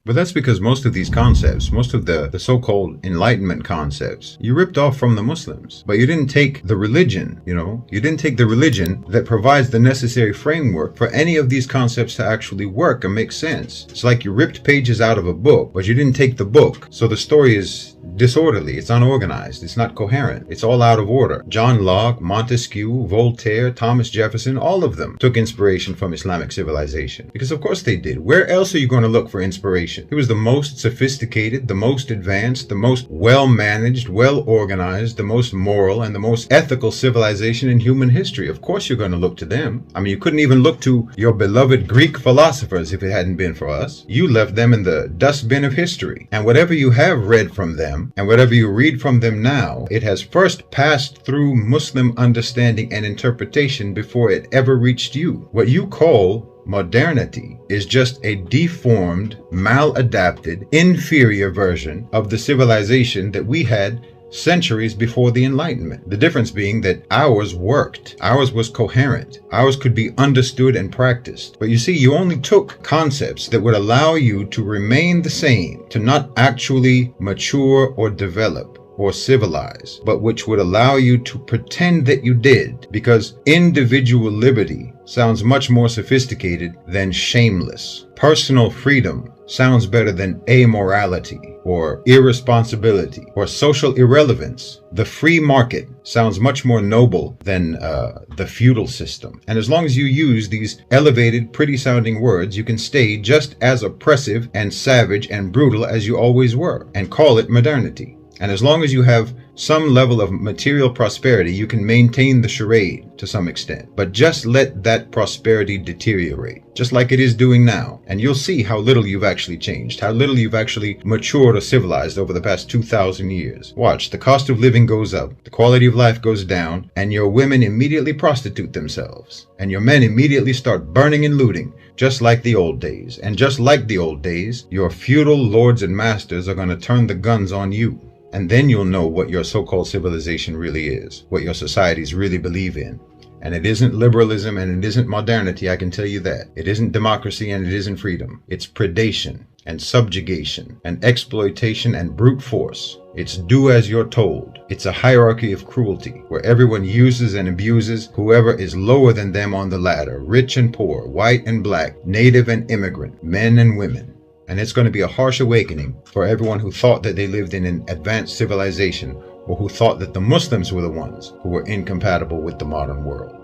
But that's because most of these concepts, most of the so-called Enlightenment concepts, you ripped off from the Muslims. But you didn't take the religion, you didn't take the religion that provides the necessary framework for any of these concepts to actually work and make sense. It's like you ripped pages out of a book, but you didn't take the book. So the story is disorderly, it's unorganized, it's not coherent, it's all out of order. John Locke, Montesquieu, Voltaire, Thomas Jefferson, all of them took inspiration from Islamic civilization. Because of course they did. Where else are you going to look for inspiration? It was the most sophisticated, the most advanced, the most well-managed, well-organized, the most moral, and the most ethical civilization in human history. Of course you're going to look to them. I mean, you couldn't even look to your beloved Greek philosophers if it hadn't been for us. You left them in the dustbin of history. And whatever you have read from them, and whatever you read from them now, it has first passed through Muslim understanding and interpretation before it ever reached you. What you call modernity is just a deformed, maladapted, inferior version of the civilization that we had centuries before the Enlightenment. The difference being that ours worked. Ours was coherent. Ours could be understood and practiced. But you see, you only took concepts that would allow you to remain the same, to not actually mature or develop or civilize, but which would allow you to pretend that you did, because individual liberty sounds much more sophisticated than shameless. Personal freedom sounds better than amorality or irresponsibility or social irrelevance. The free market sounds much more noble than the feudal system. And as long as you use these elevated, pretty sounding words, you can stay just as oppressive and savage and brutal as you always were and call it modernity. And as long as you have some level of material prosperity, you can maintain the charade to some extent. But just let that prosperity deteriorate, just like it is doing now. And you'll see how little you've actually changed, how little you've actually matured or civilized over the past 2,000 years. Watch, the cost of living goes up, the quality of life goes down, and your women immediately prostitute themselves. And your men immediately start burning and looting, just like the old days. And just like the old days, your feudal lords and masters are going to turn the guns on you. And then you'll know what your so-called civilization really is, what your societies really believe in. And it isn't liberalism and it isn't modernity, I can tell you that. It isn't democracy and it isn't freedom. It's predation and subjugation and exploitation and brute force. It's do as you're told. It's a hierarchy of cruelty where everyone uses and abuses whoever is lower than them on the ladder, rich and poor, white and black, native and immigrant, men and women. And it's going to be a harsh awakening for everyone who thought that they lived in an advanced civilization or who thought that the Muslims were the ones who were incompatible with the modern world.